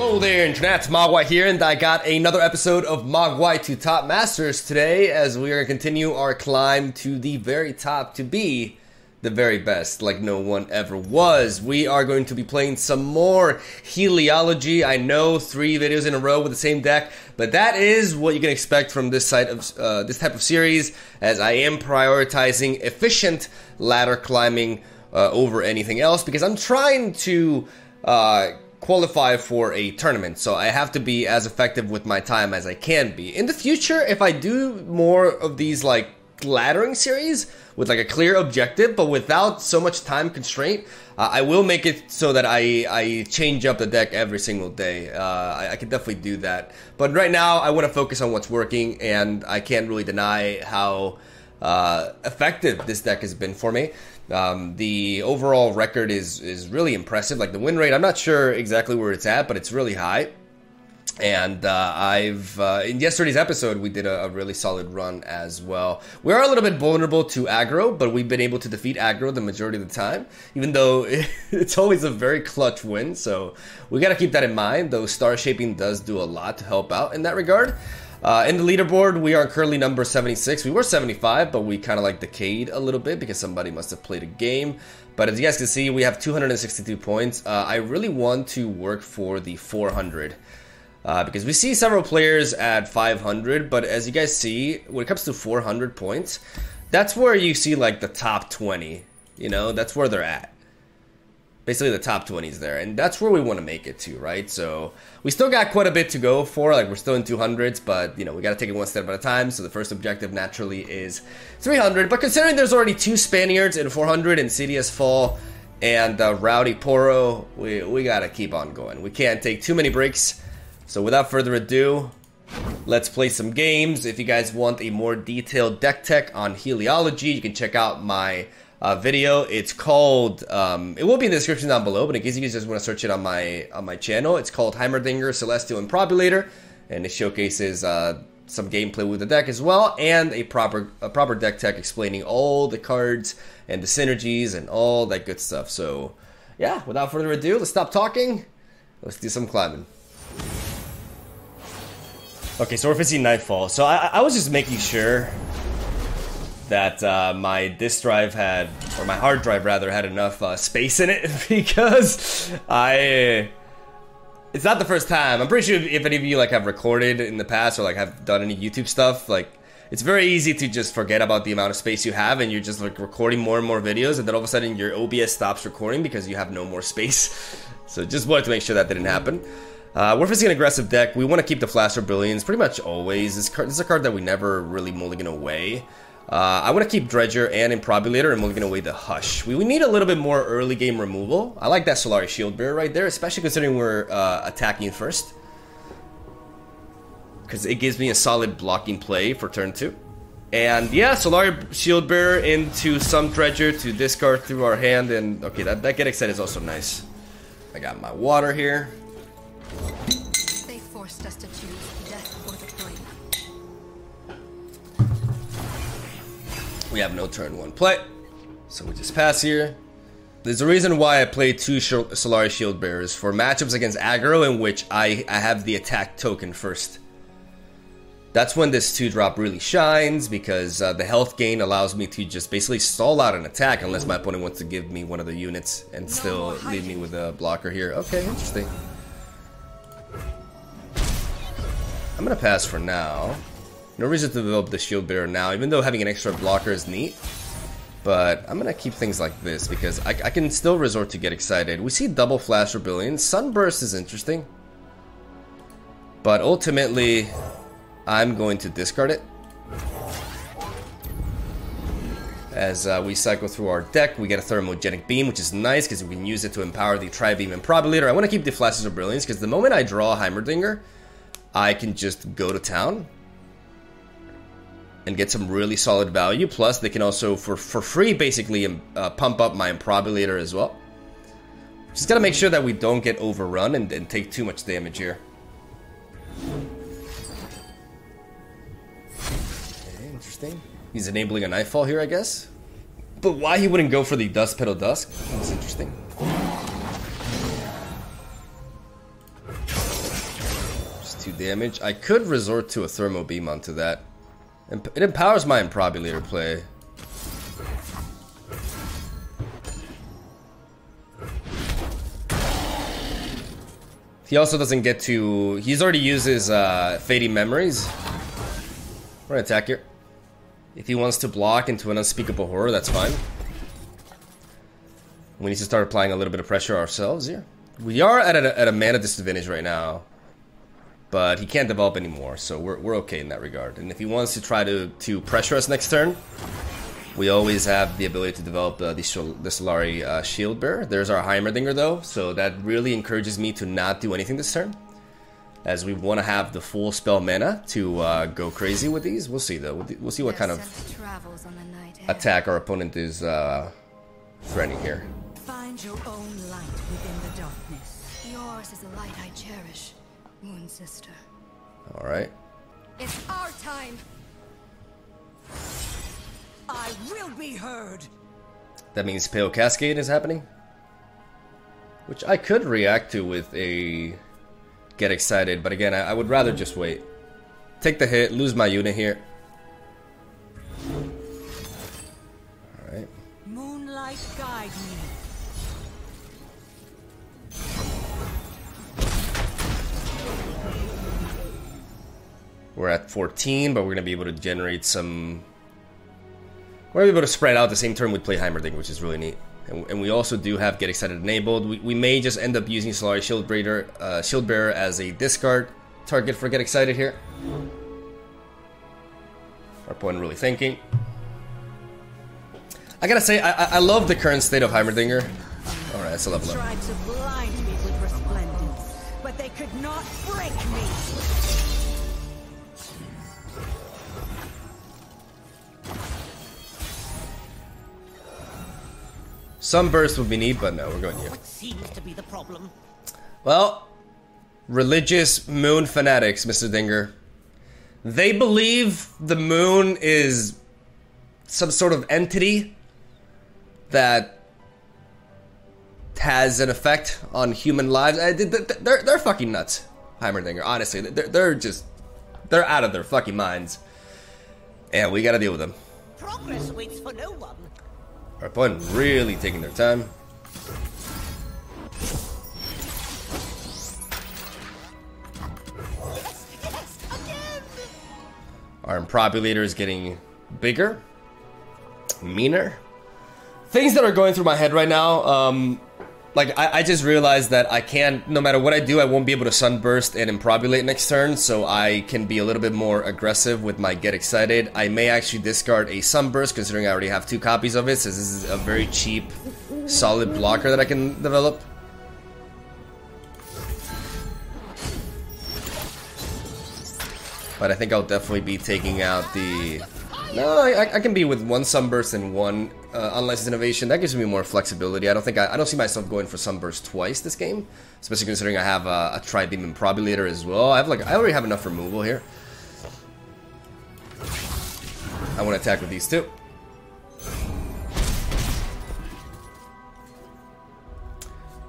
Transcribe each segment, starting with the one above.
Hello there, Internet. Mogwai here, and I got another episode of Mogwai to Top Masters today, as we are going to continue our climb to the very top to be the very best, like no one ever was. We are going to be playing some more Heliology. I know 3 videos in a row with the same deck, but that is what you can expect from this type of series, as I am prioritizing efficient ladder climbing over anything else, because I'm trying to qualify for a tournament, so I have to be as effective with my time as I can be. In the future, if I do more of these like laddering series with like a clear objective but without so much time constraint, I will make it so that I change up the deck every single day. I can definitely do that, but right now I want to focus on what's working, and I can't really deny how effective this deck has been for me. The overall record is really impressive. Like the win rate, I'm not sure exactly where it's at, but it's really high. And in yesterday's episode, we did a really solid run as well. We are a little bit vulnerable to aggro, but we've been able to defeat aggro the majority of the time, even though it's always a very clutch win. So we got to keep that in mind, though star shaping does do a lot to help out in that regard. In the leaderboard, we are currently number 76. We were 75, but we kind of like decayed a little bit because somebody must have played a game. But as you guys can see, we have 262 points. I really want to work for the 400 because we see several players at 500. But as you guys see, when it comes to 400 points, that's where you see like the top 20. You know, that's where they're at. Basically the top 20 is there, and that's where we want to make it to, right? So we still got quite a bit to go for. Like, we're still in 200s, but you know, we got to take it one step at a time. So the first objective naturally is 300, but considering there's already 2 Spaniards in 400, Insidious Fall and Rowdy Poro, we got to keep on going. We can't take too many breaks. So without further ado, let's play some games. If you guys want a more detailed deck tech on Heliology, you can check out my video. It's called it will be in the description down below, but in case you guys just want to search it on my channel, it's called Heimerdinger Celestial Improbulator, and it showcases some gameplay with the deck as well, and a proper deck tech explaining all the cards and the synergies and all that good stuff. So yeah, without further ado, let's stop talking, let's do some climbing. Okay, so we're facing Nightfall. So I was just making sure that my disk drive had, or my hard drive rather, had enough space in it, because it's not the first time. I'm pretty sure if any of you like have recorded in the past or like have done any YouTube stuff, like it's very easy to just forget about the amount of space you have, and you're just like recording more and more videos, and then all of a sudden your OBS stops recording because you have no more space. So just wanted to make sure that didn't happen. We're facing an aggressive deck. We want to keep the Flash of Brilliance pretty much always. This is a card that we never really mulligan away. I want to keep Dredger and Improbulator and mulligan away the Hush. We need a little bit more early game removal. I like that Solari Shield Bearer right there, especially considering we're attacking first, because it gives me a solid blocking play for turn 2. And yeah, Solari Shield Bearer into some Dredger to discard through our hand, and okay, that get excited is also nice. I got my water here. They forced us to choose death or the flame. We have no turn 1 play, so we just pass here. There's a reason why I play 2 Solari Shield Bearers, for matchups against aggro in which I have the attack token first. That's when this 2-drop really shines, because the health gain allows me to just basically stall out an attack unless my opponent wants to give me one of the units and still leave me with a blocker here. Okay, interesting. I'm gonna pass for now. No reason to develop the Shield Bearer now, even though having an extra blocker is neat. But I'm gonna keep things like this because I can still resort to get excited. We see double Flash Rebellion. Sunburst is interesting, but ultimately I'm going to discard it. As we cycle through our deck, we get a Thermogenic Beam, which is nice because we can use it to empower the Tri-Beam Improbulator. I want to keep the Flashes of Brilliance because the moment I draw Heimerdinger, I can just go to town and get some really solid value. Plus, they can also, for free, basically pump up my Improbulator as well. Just gotta make sure that we don't get overrun and take too much damage here. Okay, interesting. He's enabling a Nightfall here, I guess. But why he wouldn't go for the Dust Petal Dusk? That's interesting. 2 damage. I could resort to a thermal beam onto that. It empowers my improbulator play. He also doesn't get to... He's already used his fading memories. We're gonna attack here. If he wants to block into an unspeakable horror, that's fine. We need to start applying a little bit of pressure ourselves here. We are at a mana disadvantage right now, but he can't develop anymore, so we're okay in that regard. And if he wants to try to pressure us next turn, we always have the ability to develop the Solari Shield Bearer. There's our Heimerdinger though, so that really encourages me to not do anything this turn, as we want to have the full spell mana to go crazy with these. We'll see though. We'll see what kind of attack our opponent is threatening here. Find your own light within the darkness. Yours is a light I cherish, Moon Sister. All right. It's our time. I will be heard. That means Pale Cascade is happening, which I could react to with a Get Excited, but again, I would rather just wait. Take the hit, lose my unit here. All right. Moonlight guide me. We're at 14, but we're gonna be able to generate some. We're gonna be able to spread out the same turn we play Heimerdinger, which is really neat. And we also do have Get Excited enabled. We may just end up using Solari Shield Bearer as a discard target for Get Excited here. Our opponent really thinking. I gotta say, I love the current state of Heimerdinger. All right, that's a level up. Tried to blind me with resplendence, but they could not break me. Sunburst would be neat, but no, we're going here. What seems to be the problem? Well, religious moon fanatics, Mr. Dinger. They believe the moon is some sort of entity that has an effect on human lives. They're fucking nuts, Heimerdinger. Honestly, they're out of their fucking minds. And we gotta deal with them. Progress waits for no one. Our opponent really taking their time. Yes, again. Our improbulator is getting bigger, meaner. Things that are going through my head right now, like I just realized that I can't, no matter what I do, I won't be able to sunburst and improbulate next turn, so I can be a little bit more aggressive with my Get Excited. I may actually discard a sunburst, considering I already have 2 copies of it, since this is a very cheap, solid blocker that I can develop. But I think I'll definitely be taking out the... No, I can be with 1 sunburst and 1 unlicensed innovation. That gives me more flexibility. I don't see myself going for sunburst twice this game, especially considering I have a tri-beam improbulator as well. I already have enough removal here. I want to attack with these 2.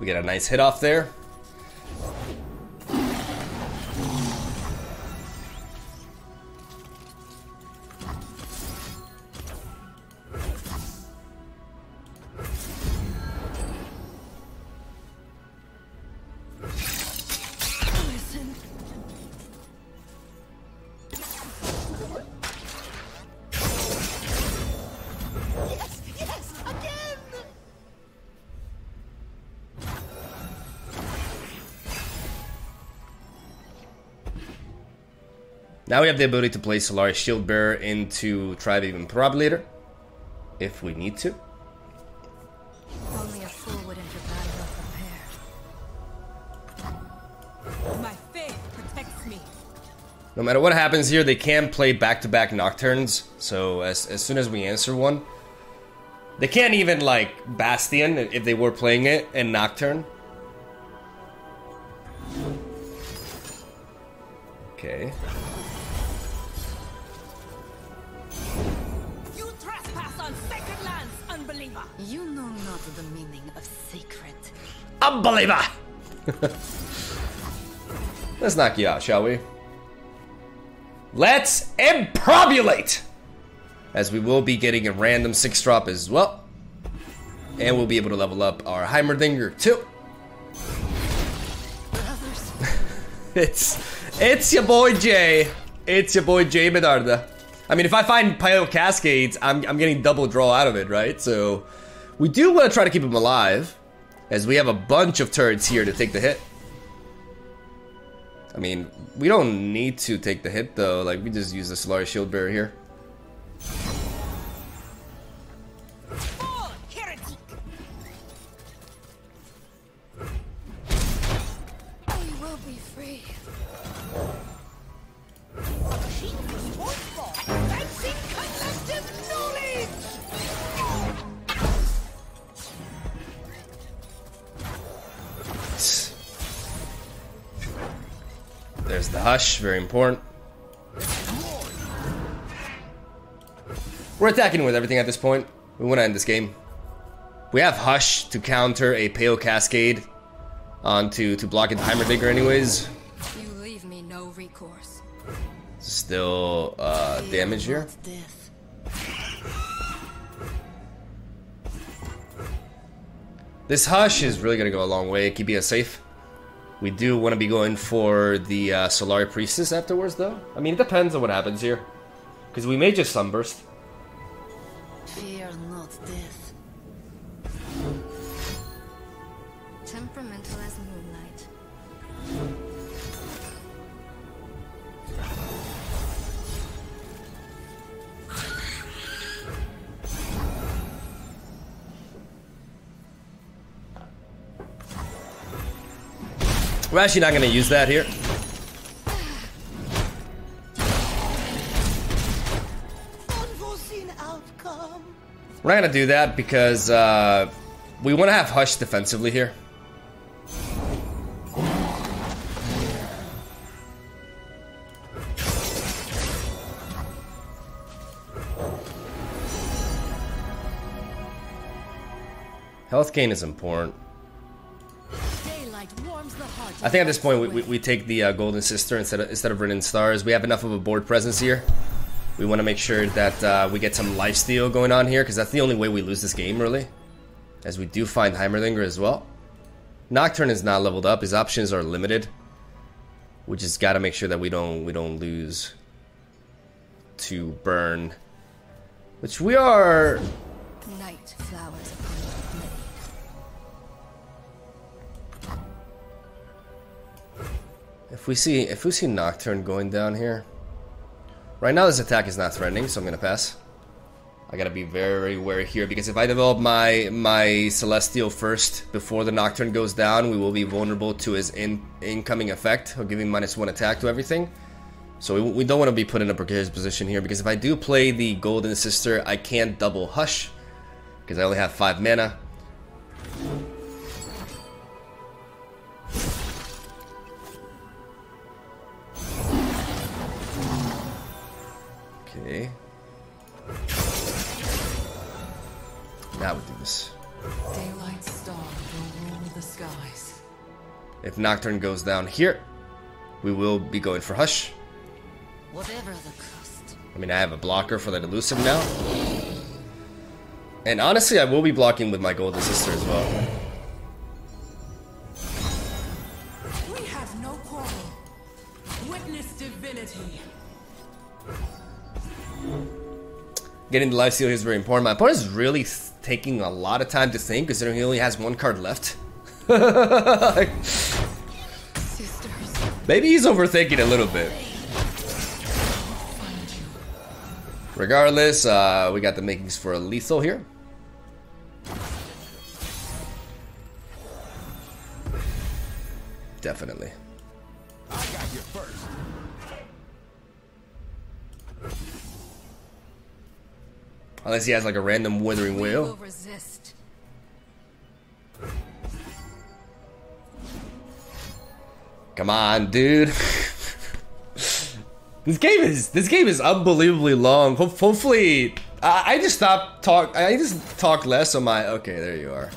We get a nice hit off there. Now we have the ability to play Solari Shield Bearer into Tri-Beam Improbulator, if we need to. Only a fool would enter battle unprepared. My faith protects me. No matter what happens here, they can play back-to-back Nocturnes, so as soon as we answer one, they can't even, like, Bastion, if they were playing it, and Nocturne. Okay. You know not the meaning of secret. Unbeliever! Let's knock you out, shall we? Let's improbulate! As we will be getting a random 6-drop as well. And we'll be able to level up our Heimerdinger too. It's your boy Jay. It's your boy Jay Medarda. I mean, if I find Pyro Cascades, I'm getting double draw out of it, right? So we do want to try to keep him alive, as we have a bunch of turrets here to take the hit. I mean, we don't need to take the hit though. Like, we just use the Solari Shield Bearer here. There's the Hush, very important. We're attacking with everything at this point. We want to end this game. We have Hush to counter a Pale Cascade onto to block into Heimerdinger anyways. You leave me no recourse. Still damage here. This Hush is really gonna go a long way, keeping us safe. We do want to be going for the Solari Priestess afterwards, though. I mean, it depends on what happens here. Because we may just Sunburst. Fear not death. Temperamental as moonlight. We're actually not going to use that here. Unforeseen outcome. We're not going to do that because we want to have Hush defensively here. Health gain is important. I think at this point we take the Golden Sister instead of Rin Stars. We have enough of a board presence here. We want to make sure that we get some lifesteal going on here, because that's the only way we lose this game, really. As we do find Heimerdinger as well. Nocturne is not leveled up. His options are limited. We just got to make sure that we don't lose to burn, which we are. Night flowers upon the blade. If we see Nocturne going down here. Right now this attack is not threatening, so I'm gonna pass. I gotta be very wary here, because if I develop my Celestial first before the Nocturne goes down, we will be vulnerable to his incoming effect of giving -1 attack to everything. So we don't want to be put in a precarious position here, because if I do play the Golden Sister, I can't double Hush, because I only have 5 mana. Okay. Now we do this. Daylight star will rule the skies. If Nocturne goes down here, we will be going for Hush. Whatever the cost. I mean, I have a blocker for that elusive now. And honestly, I will be blocking with my Golden Sister as well. We have no quarrel. Witness divinity. Getting the lifesteal here is very important. My opponent is really taking a lot of time to think, considering he only has 1 card left. Sisters. Maybe he's overthinking a little bit. Regardless, we got the makings for a lethal here. Definitely. I got you first. Unless he has like a random Withering We Whale. will resist. Come on, dude. This game is unbelievably long. Hopefully, I just talk less on my. Okay, there you are.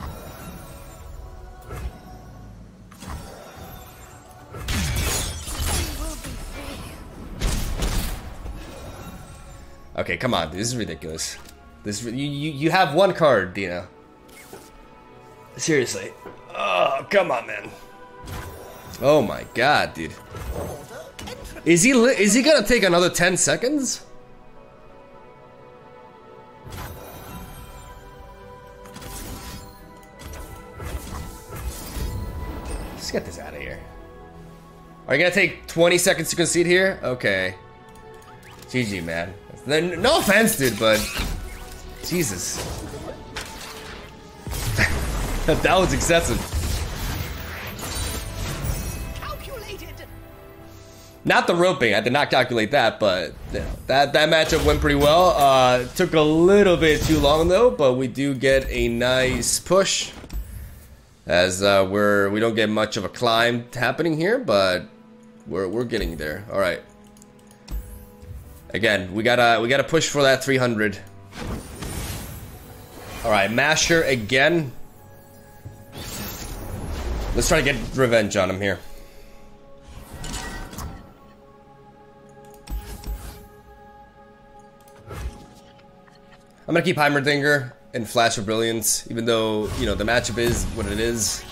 Okay, come on, dude. This is ridiculous. You have one card, Dina. Seriously. Oh, come on, man. Oh my god, dude. Is he gonna take another 10 seconds? Let's get this out of here. Are you gonna take 20 seconds to concede here? Okay. GG, man. No offense, dude, but Jesus. That was excessive. Calculated. Not the roping, I did not calculate that, but you know, that matchup went pretty well. Took a little bit too long though, but we do get a nice push. As we don't get much of a climb happening here, but we're getting there. All right. Again, we gotta push for that 300. All right, Masher again. Let's try to get revenge on him here. I'm gonna keep Heimerdinger and Flash of Brilliance, even though, you know, the matchup is what it is.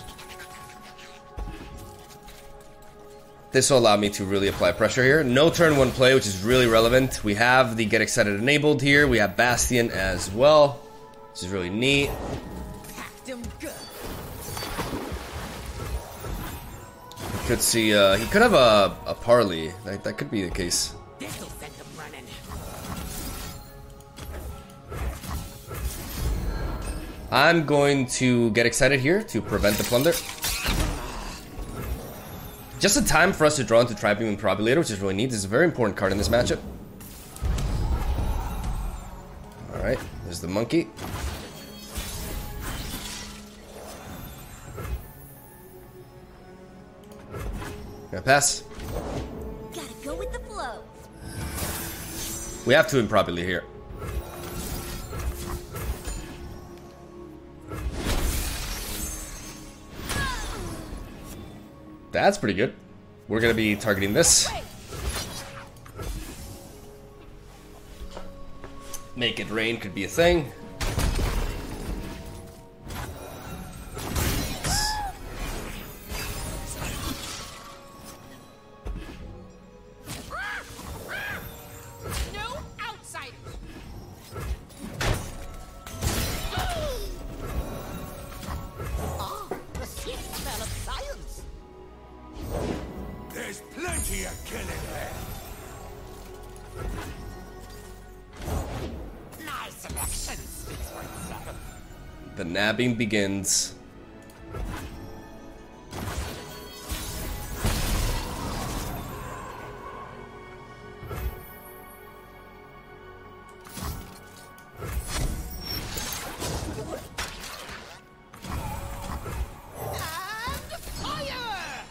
This will allow me to really apply pressure here. No turn one play, which is really relevant. We have the Get Excited enabled here. We have Bastion as well, which is really neat. You could see, he could have a parley. That could be the case. I'm going to Get Excited here to prevent the plunder. Just in time for us to draw into Tri-Beam and Probulator, which is really neat. This is a very important card in this matchup. Alright, there's the monkey. Gonna pass. Gotta go with the flow. We have to Improbably here. That's pretty good. We're gonna be targeting this. Make it rain could be a thing. No outsiders. Ah, the sweet smell of science. There's plenty of killing there. Nice selection, 6.7. The nabbing begins. And fire!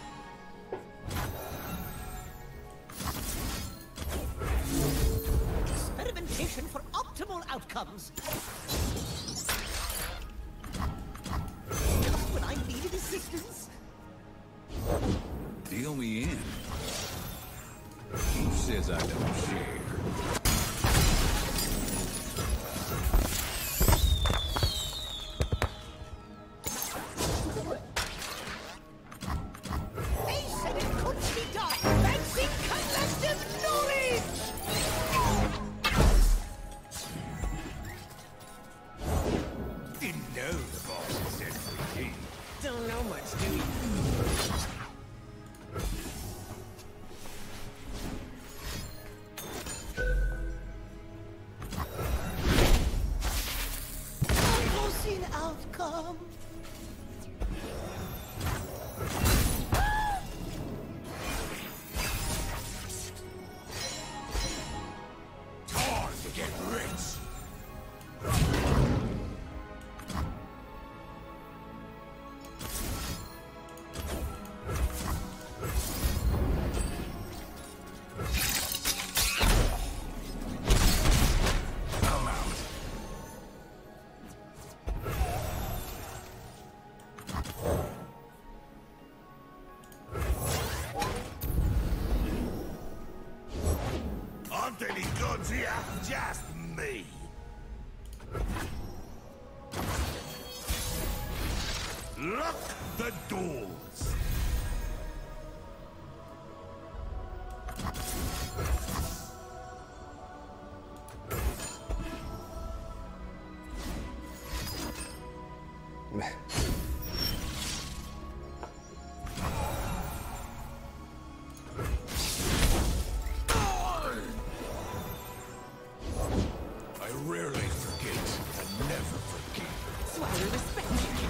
Experimentation for optimal outcomes. Just when I needed assistance. Deal me in. Who says I don't share? They said it couldn't be done. Advancing collective knowledge. Didn't know the boss said free. Don't know much, do you? Unforeseen outcome. Time to get rich. I'm out. Aren't any gods here? Just Lock the doors. I rarely forget and never forgive. So I respect you.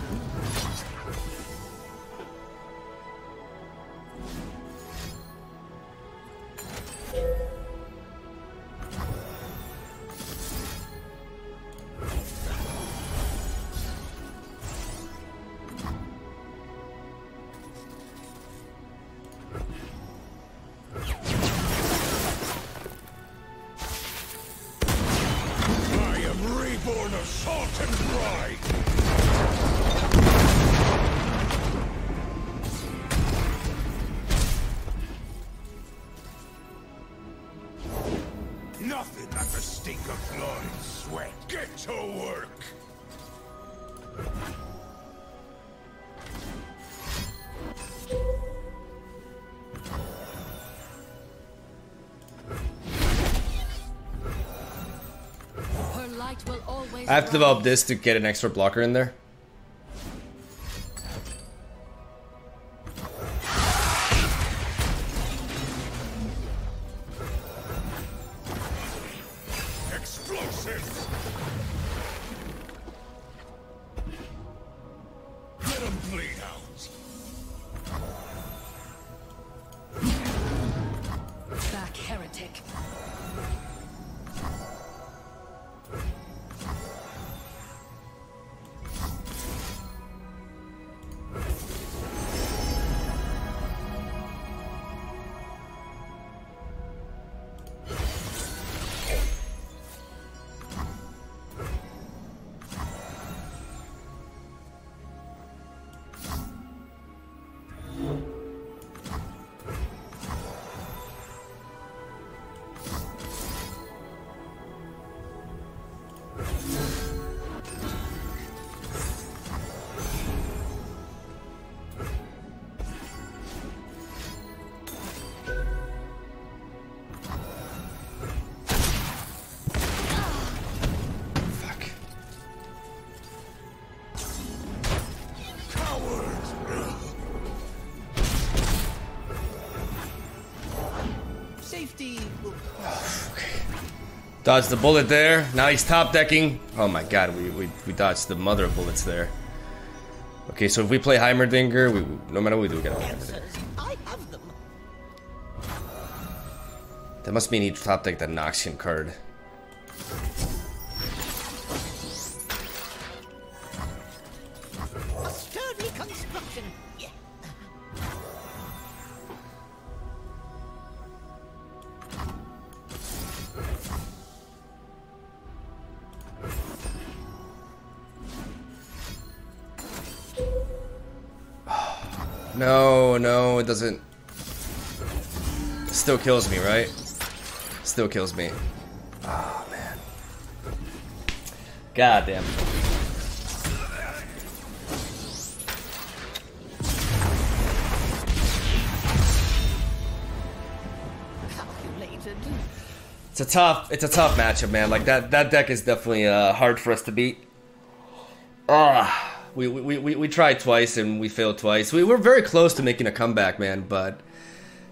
I am reborn of salt and pride. Nothing like the stink of blood and sweat. Get to work. Her light will always I have to develop rise. this to get an extra blocker in there. Explosives. Let them bleed out. Back, heretic. Fuck. Cowards. Safety. Dodged the bullet there. Now he's top decking. Oh my god, we dodged the mother of bullets there. Okay, so if we play Heimerdinger, no matter what we do, we get a Heimerdinger. I have them. That must mean he top decked that Noxian card. A sturdy construction. Yeah. No, no, it doesn't. It still kills me, right? Still kills me. Oh man. God damn. Calculated. It's a tough matchup, man. Like that deck is definitely hard for us to beat. We tried twice and we failed twice. We were very close to making a comeback, man, but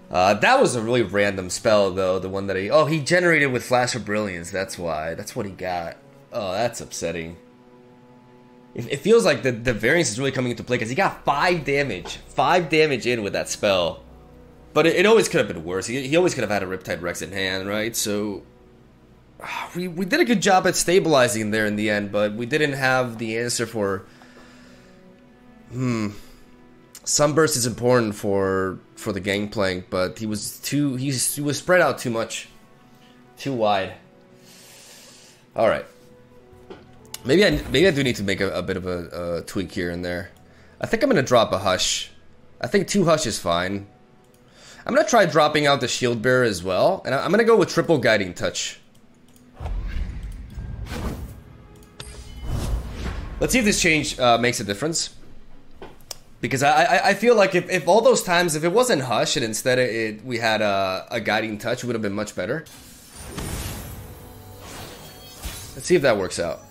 that was a really random spell, though. The one that he generated with Flash of Brilliance. That's why. That's what he got. Oh, that's upsetting. It feels like the variance is really coming into play because he got 5 damage. 5 damage in with that spell. But it always could have been worse. He always could have had a Riptide Rex in hand, right? So we did a good job at stabilizing there in the end, but we didn't have the answer for... Sunburst is important for the Gangplank, but he was spread out too much. Too wide. Alright. Maybe I do need to make a bit of a tweak here and there. I think I'm going to drop a Hush. I think 2 Hush is fine. I'm going to try dropping out the Shield Bearer as well. And I'm going to go with triple Guiding Touch. Let's see if this change makes a difference. Because I feel like if all those times, if it wasn't Hush and instead we had a Guiding Touch, it would have been much better. Let's see if that works out.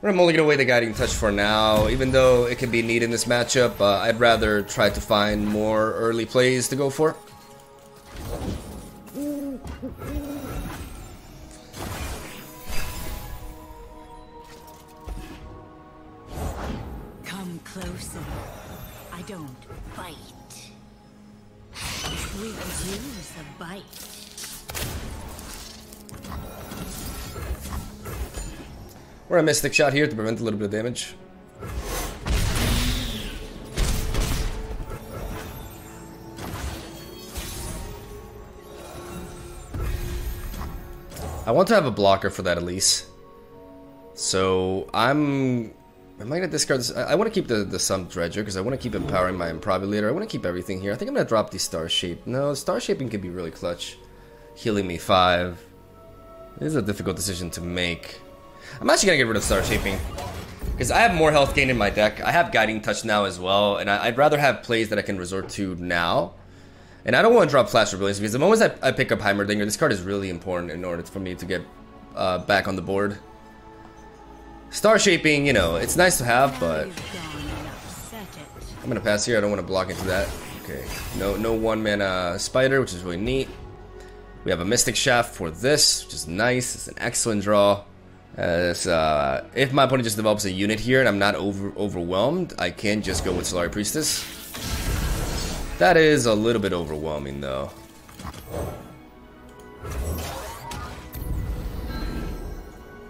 I'm only going to wait the Guiding Touch for now, even though it can be neat in this matchup. I'd rather try to find more early plays to go for. Come closer. I don't bite. We could use a bite. We're a Mystic Shot here to prevent a little bit of damage. I want to have a blocker for that Elise. So am I gonna discard this? I want to keep the Sump Dredger because I want to keep empowering my Improbulator. I want to keep everything here. I think I'm gonna drop the Star Shape. No, Star Shaping can be really clutch. Healing me 5. This is a difficult decision to make. I'm actually gonna get rid of Star Shaping because I have more health gain in my deck. I have Guiding Touch now as well, and I'd rather have plays that I can resort to now. And I don't want to drop Flash Rebellions because the moment I pick up Heimerdinger, this card is really important in order for me to get back on the board. Star Shaping, you know, it's nice to have, but I'm gonna pass here. I don't want to block into that. Okay, no 1-mana Spider, which is really neat. We have a Mystic Shaft for this, which is nice. It's an excellent draw. If my opponent just develops a unit here and I'm not overwhelmed, I can just go with Solari Priestess. That is a little bit overwhelming though.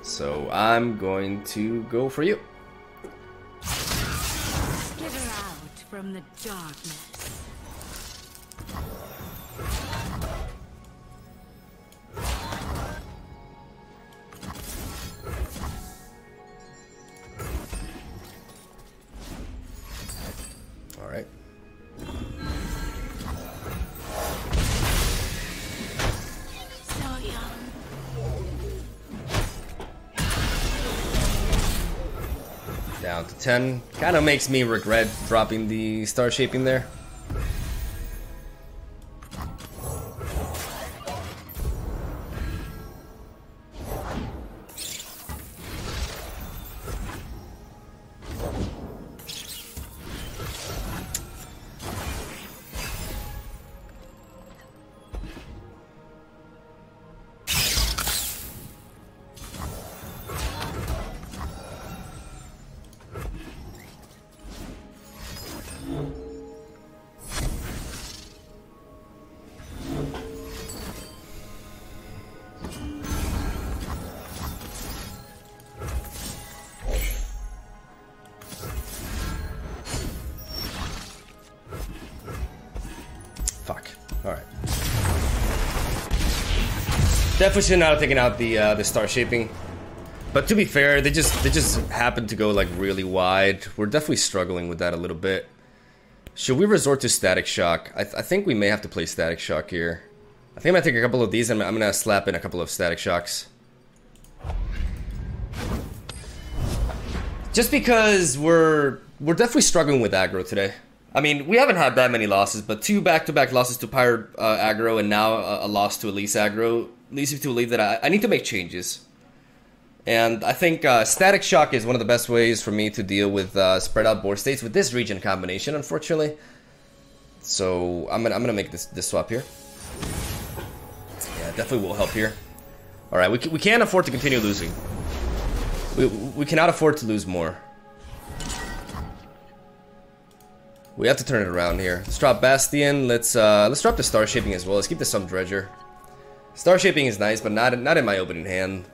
So I'm going to go for you. Get her out from the darkness. All right. So young. Down to 10. Kind of makes me regret dropping the Star Shaping there. Fuck. Alright. Definitely should not have taken out the Star Shaping. But to be fair, they just happened to go like really wide. We're definitely struggling with that a little bit. Should we resort to Static Shock? I think we may have to play Static Shock here. I think I'm gonna take a couple of these and I'm gonna slap in a couple of Static Shocks. Just because we're definitely struggling with aggro today. I mean, we haven't had that many losses, but 2 back-to-back losses to Pirate aggro and now a loss to Elise aggro leads me to believe that I need to make changes. And I think Static Shock is one of the best ways for me to deal with spread out board states with this region combination, unfortunately. So I'm gonna make this swap here. Yeah, definitely will help here. All right, we can't afford to continue losing. We cannot afford to lose more. We have to turn it around here. Let's drop Bastion. Let's drop the Star Shaping as well. Let's keep the Sump Dredger. Star Shaping is nice, but not in my opening hand.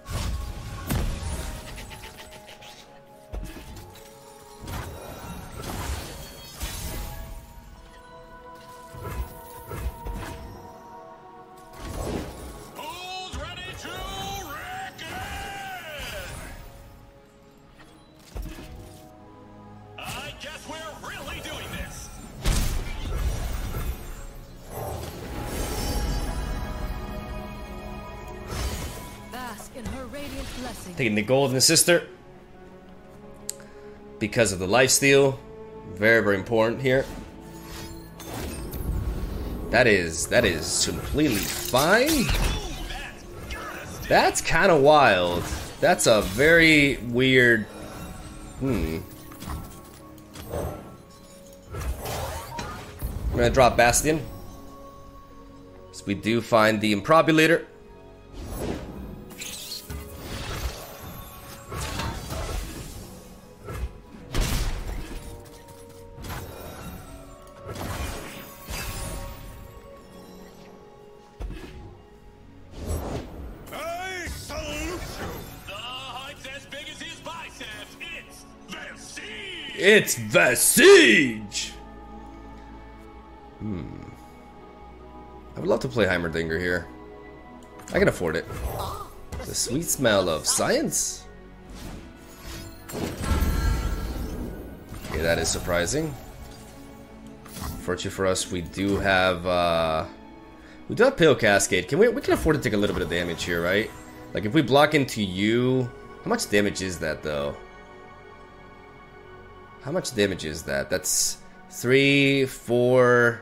Who's ready to wreck it? I guess we're really doing this. Radiant blessing. Taking the Golden Sister because of the lifesteal. Very, very important here. That is completely fine. That's kind of wild. That's a very weird. I'm gonna drop Bastion. So we do find the Improbulator. I salute you. The heart's as big as his biceps. It's the siege. It's the siege. I would love to play Heimerdinger here. I can afford it. The sweet smell of science. Okay, that is surprising. Fortunately for us, we do have Pale Cascade. We can afford to take a little bit of damage here, right? Like if we block into you, how much damage is that though? How much damage is that? That's 3, 4.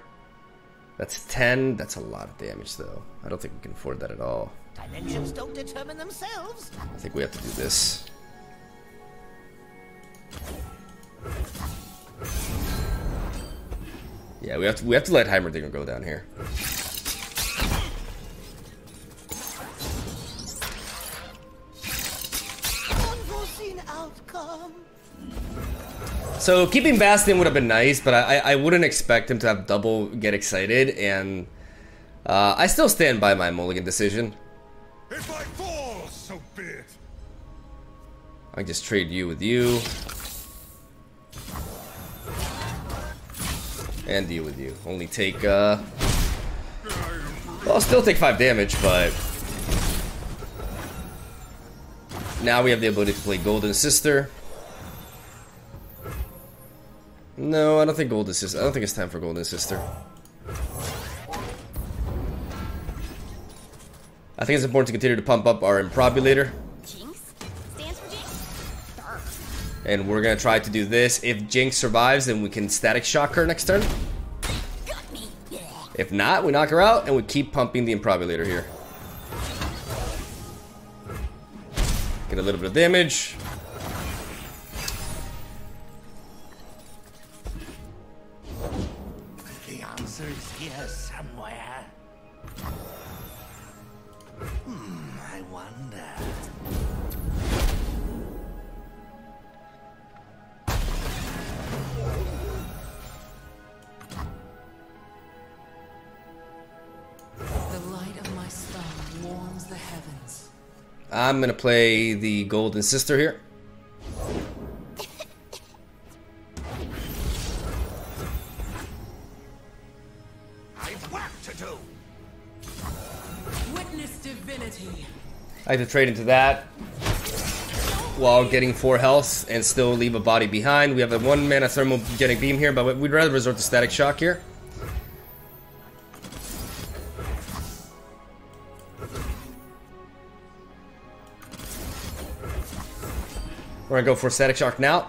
That's 10. That's a lot of damage, though. I don't think we can afford that at all. Dimensions don't determine themselves. I think we have to do this. Yeah, we have to let Heimerdinger go down here. Unforeseen outcome. So keeping Bastion would have been nice, but I wouldn't expect him to have double get excited, and I still stand by my mulligan decision. If I fall, so be it. I just trade you with you. And deal with you. Only take, well, I'll still take 5 damage, but now we have the ability to play Golden Sister. No, I don't think Golden Sister. I don't think it's time for Golden Sister. I think it's important to continue to pump up our Improbulator. Jinx stands for Jinx. And we're gonna try to do this. If Jinx survives, then we can Static Shock her next turn. Got me. If not, we knock her out and we keep pumping the Improbulator here. Get a little bit of damage. The answer is here somewhere. I wonder. The light of my star warms the heavens. I'm gonna play the Golden Sister here. I've work to do. Witness divinity. I have to trade into that while getting 4 health and still leave a body behind. We have a 1 mana thermogenic beam here, but we'd rather resort to Static Shock here. We're gonna go for Static Shock now.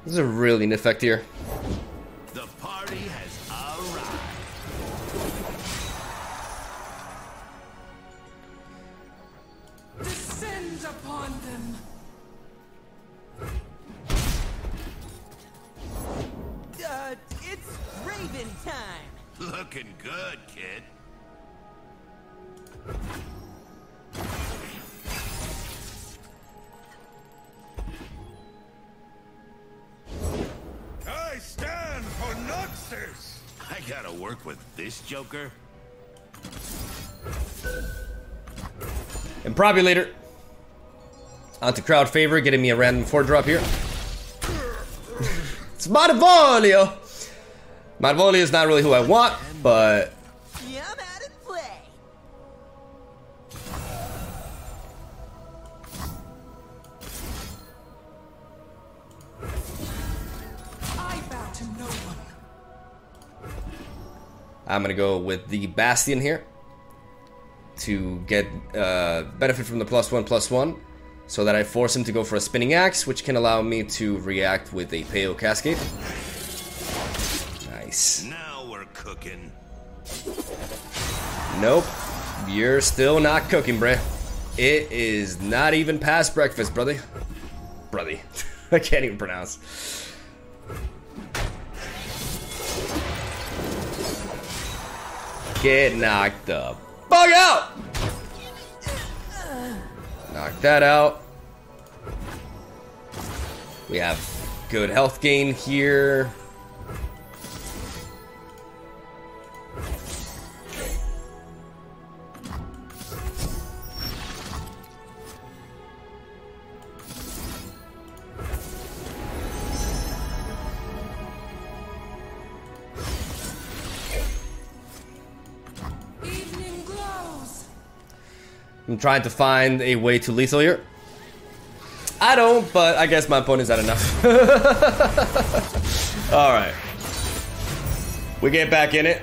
This is a really neat effect here. The party has arrived. Descend upon them. It's Raven time. Looking good, kid. I stand for Noxus. I gotta work with this joker. Improbulator. Onto crowd favor, getting me a random 4-drop here. It's Malvolio! Malvolio is not really who I want, but Come out and play. I bow to no one. I'm gonna go with the Bastion here to get benefit from the +1/+1, so that I force him to go for a spinning axe, which can allow me to react with a Peo Cascade. Nice. Now we're cooking. Nope, you're still not cooking, bruh. It is not even past breakfast, brother. Brother. I can't even pronounce. Get knocked the bug out! Knock that out. We have good health gain here. I'm trying to find a way to lethal here. I don't, but I guess my opponent's had enough. Alright. We get back in it.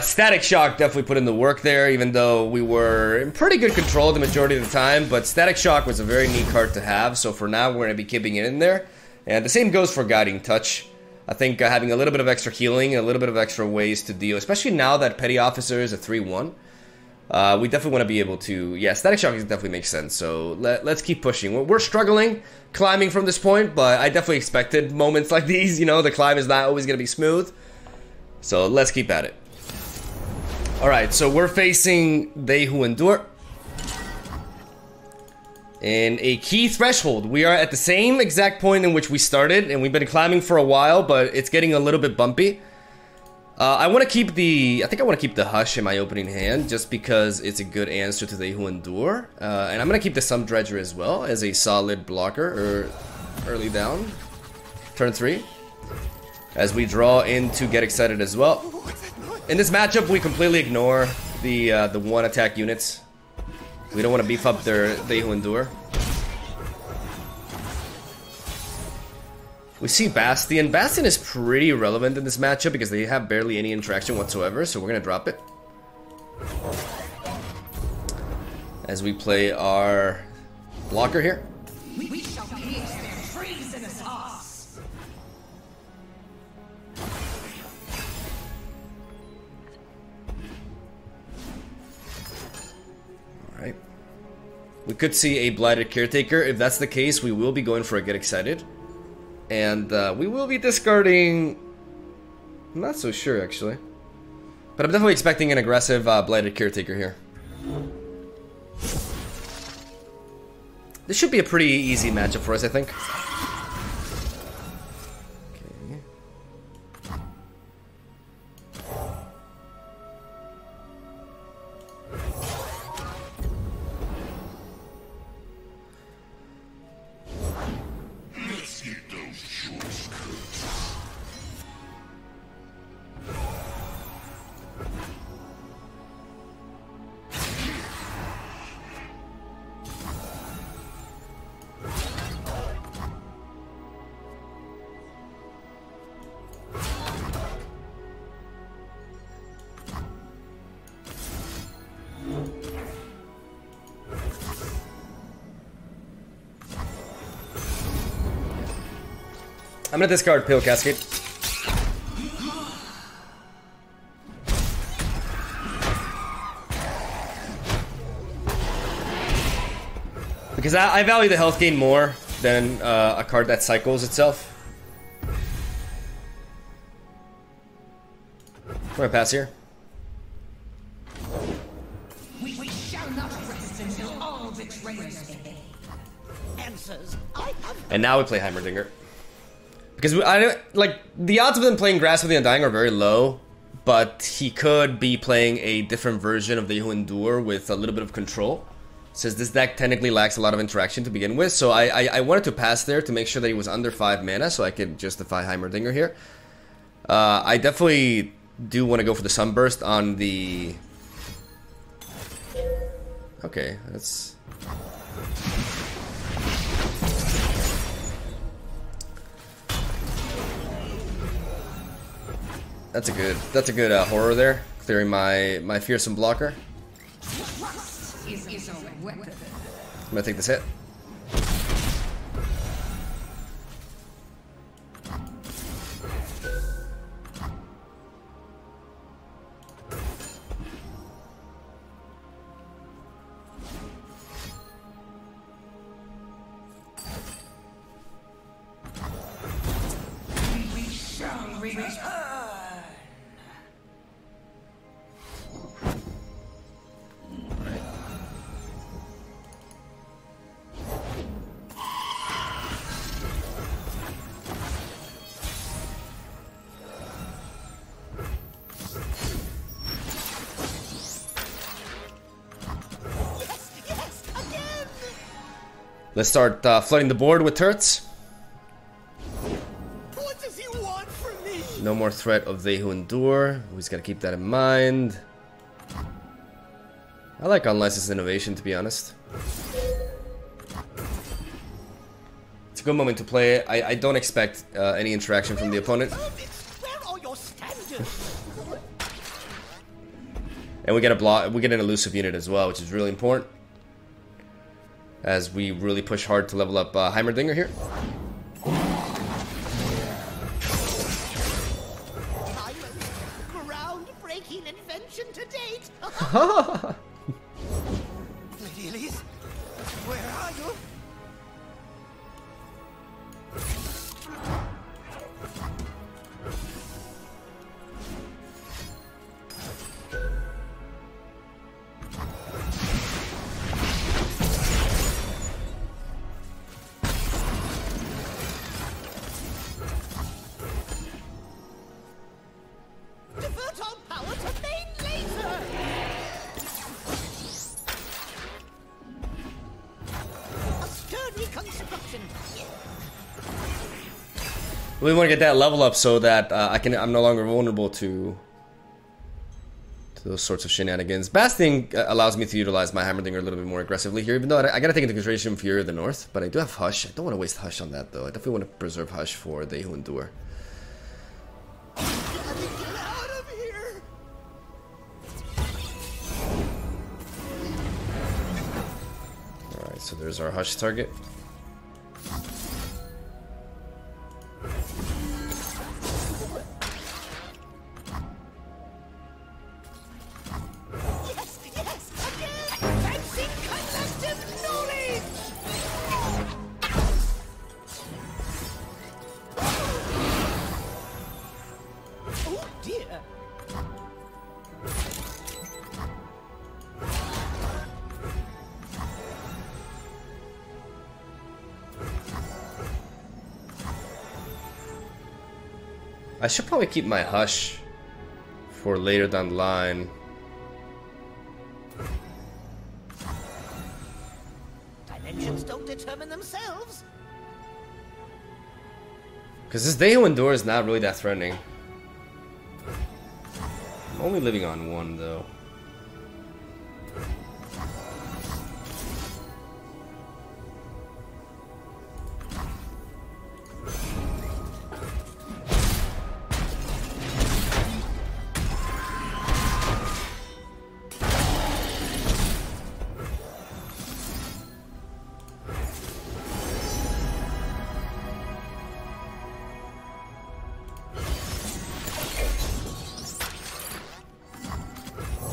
Static Shock definitely put in the work there, even though we were in pretty good control the majority of the time. But Static Shock was a very neat card to have, so for now we're going to be keeping it in there. And the same goes for Guiding Touch. I think having a little bit of extra healing, a little bit of extra ways to deal, especially now that Petty Officer is a 3/1. We definitely want to be able to... Yeah, Static Shock definitely makes sense, so let's keep pushing. We're struggling climbing from this point, but I definitely expected moments like these. You know, the climb is not always going to be smooth. So let's keep at it. Alright, so we're facing They Who Endure. In a key threshold. We are at the same exact point in which we started, and we've been climbing for a while, but it's getting a little bit bumpy. I want to keep the... I think I want to keep the Hush in my opening hand, just because it's a good answer to They Who Endure. And I'm going to keep the Sump Dredger as well, as a solid blocker, or early down. Turn 3. As we draw in to Get Excited as well. In this matchup, we completely ignore the one attack units. We don't want to beef up their They Who Endure. We see Bastion. Bastion is pretty relevant in this matchup because they have barely any interaction whatsoever, so we're going to drop it. As we play our blocker here. We shall pierce their treasonous hearts. Alright. We could see a Blighted Caretaker. If that's the case, we will be going for a Get Excited. And we will be discarding... I'm not so sure, actually. But I'm definitely expecting an aggressive Blighted Caretaker here. This should be a pretty easy matchup for us, I think. Okay. Let's get those shortcuts. I'm gonna discard Pale Cascade. Because I value the health gain more than a card that cycles itself. I'm gonna pass here. We shall not rest until all betrayers pay. Answers. And now we play Heimerdinger. Because like the odds of them playing Grasp of the Undying are very low, but he could be playing a different version of the Who Endure with a little bit of control. Since this deck technically lacks a lot of interaction to begin with, so I wanted to pass there to make sure that he was under 5 mana, so I could justify Heimerdinger here. I definitely do want to go for the Sunburst on the... Okay, that's... That's a good horror there, clearing my fearsome blocker. Is a weapon. I'm gonna take this hit. We shall return. Let's start flooding the board with turrets. What does he want from me? No more threat of they who endure. We just gotta keep that in mind. I like unlicensed innovation, to be honest. It's a good moment to play it. I don't expect any interaction from the opponent. Where are your standards? And we get a block. We get an elusive unit as well, which is really important. As we really push hard to level up Heimerdinger here. Groundbreaking invention to date. Lady Elise, where are you? Divert all power to main laser. A sturdy construction. We want to get that level up so that I'm no longer vulnerable to those sorts of shenanigans. Basting allows me to utilize my Heimerdinger a little bit more aggressively here, even though I gotta take into consideration Fury of the North, but I do have Hush. I don't want to waste Hush on that though. I definitely want to preserve Hush for They Who Endure. Get out of here. Alright, so there's our Hush target. Yes, again. Advancing collective knowledge. Oh dear. I should probably keep my Hush for later down the line. Dimensions don't determine themselves. Because this They Who Endure is not really that threatening. I'm only living on one though.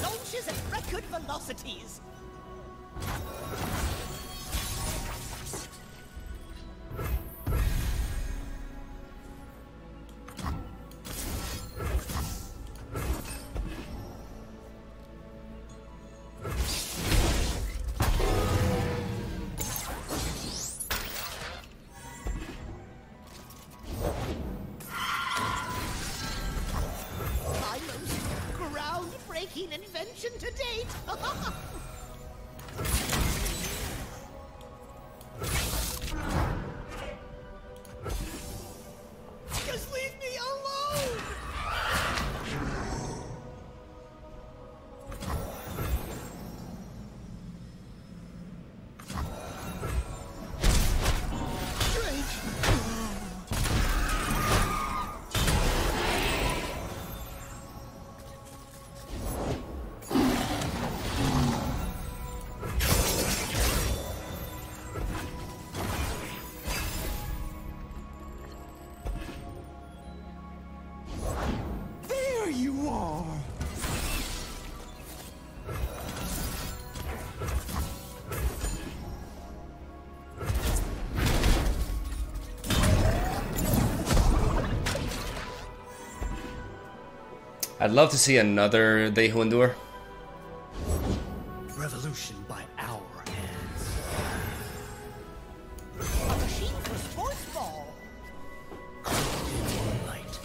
Launches at record velocities. My most groundbreaking invention to date. Just leave me alone. Drake. I'd love to see another They Who Endure. Revolution by our hands. A machine for sports ball. Light.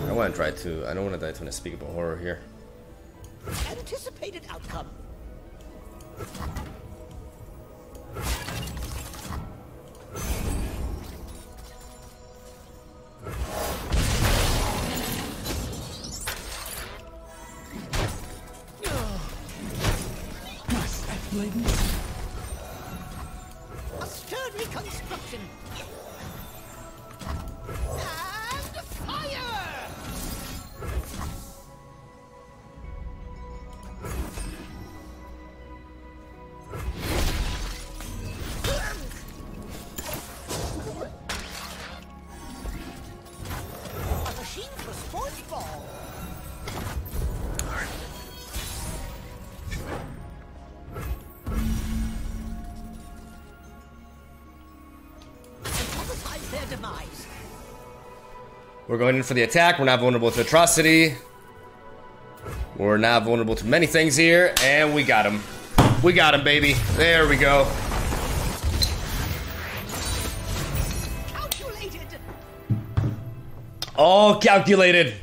I want to try to. I don't want to die to an unspeakable horror here. Anticipated outcome. A stern reconstruction. And fire! A machine for sports ball. Publicize their demise. We're going in for the attack. We're not vulnerable to atrocity. We're not vulnerable to many things here, and we got him. We got him, baby. There we go. Calculated. All calculated.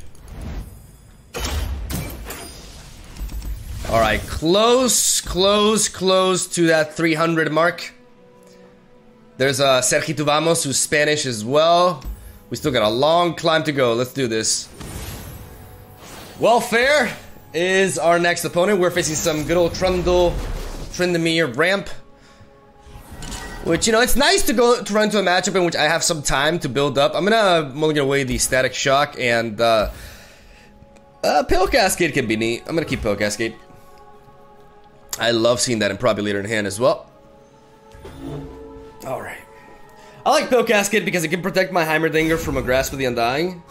All right, close to that 300 mark. There's Sergito Vamos, who's Spanish as well. We still got a long climb to go. Let's do this. Welfare is our next opponent. We're facing some good old Tryndamere ramp. Which, you know, it's nice to run into a matchup in which I have some time to build up. I'm gonna mulligan away the Static Shock, and Pale Cascade can be neat. I'm gonna keep Pale Cascade. I love seeing that Improbulator in hand as well. Alright. I like Pale Cascade because it can protect my Heimerdinger from a Grasp of the Undying.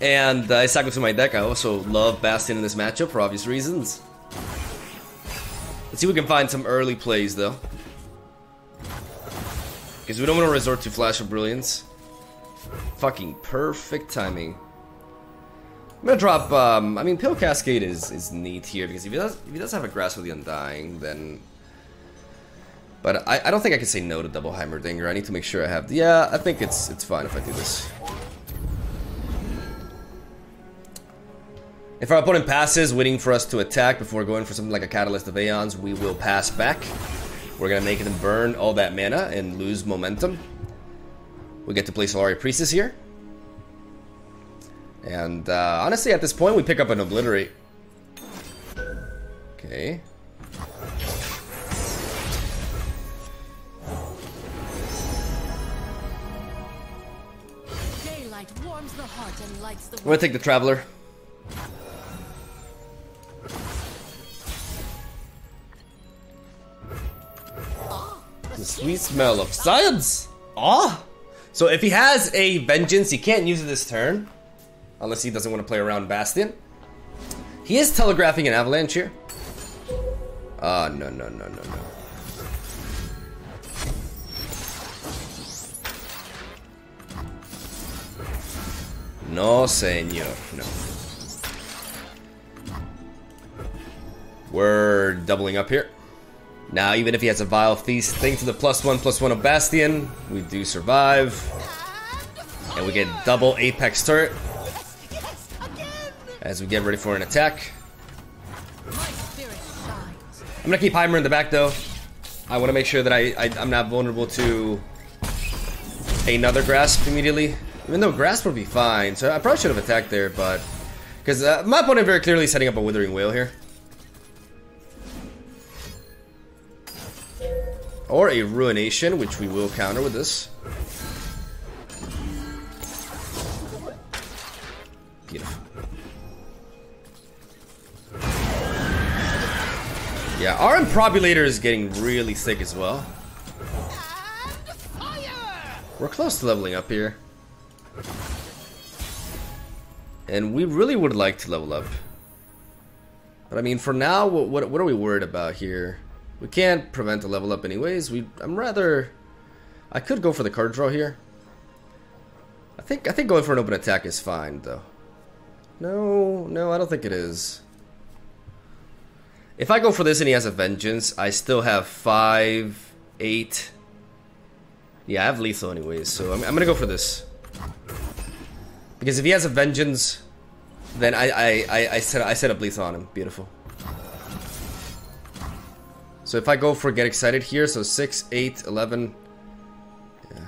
And I cycle through my deck. I also love Bastion in this matchup for obvious reasons. Let's see if we can find some early plays though. Because we don't want to resort to Flash of Brilliance. Fucking perfect timing. I'm gonna drop, I mean, Pale Cascade is neat here, because if he does have a Grasp of the Undying, then... But I don't think I can say no to double Heimerdinger. I need to make sure I have... Yeah, I think it's fine if I do this. If our opponent passes, waiting for us to attack before going for something like a Catalyst of Aeons, we will pass back. We're gonna make them burn all that mana and lose momentum. We get to play Solari Priestess here. And honestly, at this point, we pick up an Obliterate. Okay. Daylight warms the heart and lights the I'm gonna take the Traveler. The sweet smell of science! Ah! So if he has a Vengeance, he can't use it this turn. Unless he doesn't want to play around Bastion. He is telegraphing an Avalanche here. Ah, no. No, senor, no. We're doubling up here. Now, even if he has a Vile Feast, thanks to the +1/+1 of Bastion, we do survive. And we get double Apex Turret. As we get ready for an attack. I'm gonna keep Heimer in the back though. I want to make sure that I'm not vulnerable to another Grasp immediately. Even though Grasp would be fine, so I probably should have attacked there, but... Because my opponent very clearly setting up a Withering Wail here. Or a Ruination, which we will counter with this. Beautiful. Yeah, our Improbulator is getting really thick as well. We're close to leveling up here. And we really would like to level up. But I mean, for now, what are we worried about here? We can't prevent a level up anyways. I could go for the card draw here. I think going for an open attack is fine, though. No, I don't think it is. If I go for this and he has a vengeance, I still have 5, 8. Yeah, I have lethal anyways, so I'm gonna go for this. Because if he has a vengeance, then I set up lethal on him. Beautiful. So if I go for get excited here, so 6, 8, 11. Yeah.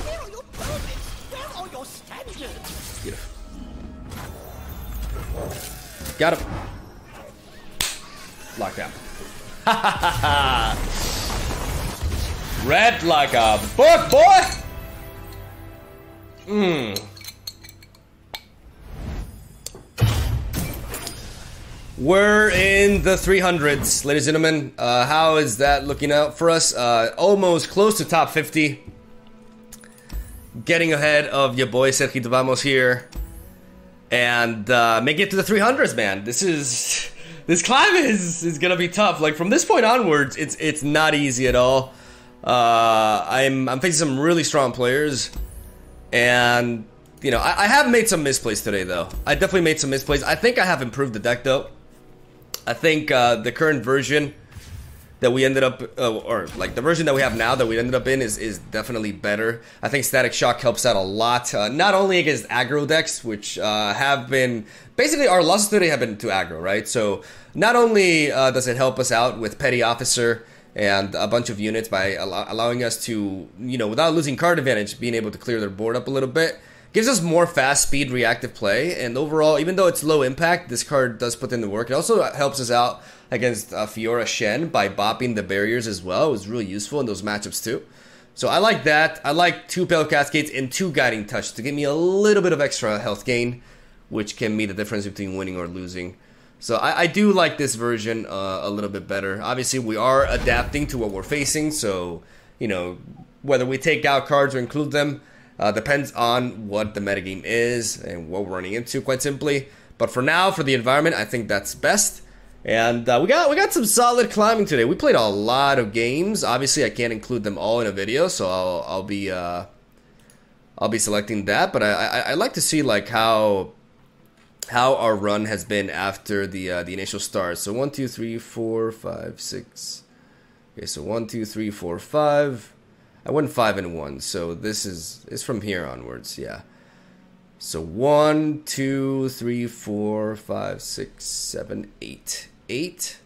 Where are your permits? Where are your standards? Beautiful. Got him. Lockdown. Read like a book, boy! We're in the 300s, ladies and gentlemen. How is that looking out for us? Almost close to top 50. Getting ahead of your boy Sergito Vamos here. And making it to the 300s, man. This climb is gonna be tough. Like from this point onwards, it's not easy at all. I'm facing some really strong players, and you know I have made some misplays today though. I definitely made some misplays. I think I have improved the deck though. I think the current version that we ended up, or like the version that we have now that we ended up in is definitely better. I think Static Shock helps out a lot, not only against aggro decks, which have been, basically our losses today have been to aggro, right? So not only does it help us out with Petty Officer and a bunch of units by allowing us to, you know, without losing card advantage, being able to clear their board up a little bit, gives us more fast speed reactive play, and overall, even though it's low impact, this card does put in the work. It also helps us out against Fiora Shen by bopping the barriers as well. It was really useful in those matchups too. So I like that. I like 2 Pale Cascades and 2 Guiding Touch to give me a little bit of extra health gain, which can be the difference between winning or losing. So I do like this version a little bit better. Obviously, we are adapting to what we're facing, so, you know, whether we take out cards or include them, depends on what the metagame is and what we're running into, quite simply. But for now, for the environment, I think that's best. And we got some solid climbing today. We played a lot of games. Obviously, I can't include them all in a video, so I'll be selecting that. But I like to see like how our run has been after the initial start. So 1, 2, 3, 4, 5, 6. Okay, so 1, 2, 3, 4, 5. I went 5 and 1, so this is from here onwards, yeah. So 1, 2, 3, 4, 5, 6, 7, 8. 8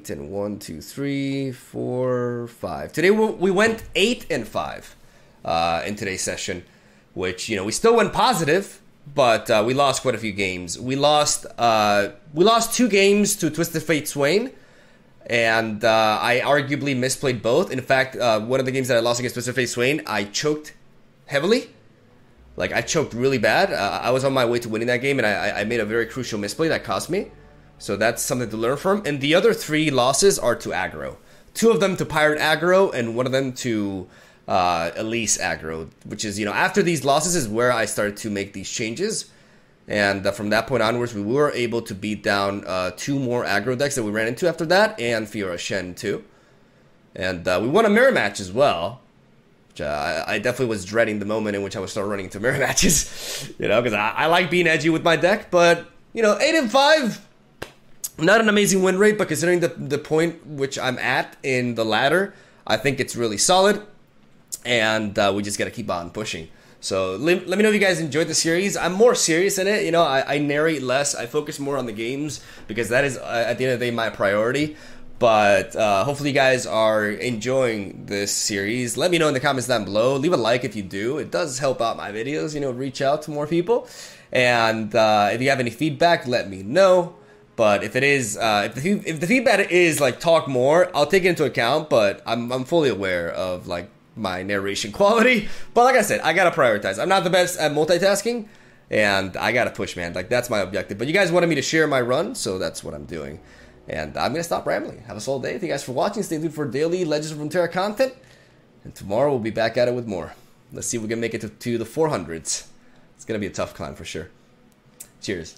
and 1, 2, 3, 4, 5. Today we went 8 and 5 in today's session, which, you know, we still went positive, but we lost quite a few games. We lost 2 games to Twisted Fate Swain, and I arguably misplayed both. In fact, one of the games that I lost against Twisted Fate Swain, I choked heavily. Like, I choked really bad. I was on my way to winning that game, and I made a very crucial misplay that cost me. So that's something to learn from. And the other 3 losses are to aggro. 2 of them to Pirate aggro, and 1 of them to Elise aggro. Which is, you know, after these losses is where I started to make these changes. And from that point onwards, we were able to beat down 2 more aggro decks that we ran into after that, and Fiora Shen too. And we won a mirror match as well. Which, I definitely was dreading the moment in which I would start running into mirror matches. You know, because I like being edgy with my deck. But, you know, 8 and 5... not an amazing win rate, but considering the point which I'm at in the ladder, I think it's really solid, and we just gotta keep on pushing. So let me know if you guys enjoyed the series. I'm more serious in it, you know. I narrate less. I focus more on the games because that is at the end of the day my priority. But hopefully you guys are enjoying this series. Let me know in the comments down below. Leave a like if you do. It does help out my videos, you know, reach out to more people. And if you have any feedback, let me know. But if it is, if the feedback is like talk more, I'll take it into account. But I'm fully aware of like my narration quality. But like I said, I gotta prioritize. I'm not the best at multitasking, And I gotta push, man. Like, that's my objective. But you guys wanted me to share my run, so that's what I'm doing. And I'm gonna stop rambling. Have a solid day. Thank you guys for watching. Stay tuned for daily Legends of Runeterra content. And tomorrow we'll be back at it with more. Let's see if we can make it to the 400s. It's gonna be a tough climb for sure. Cheers.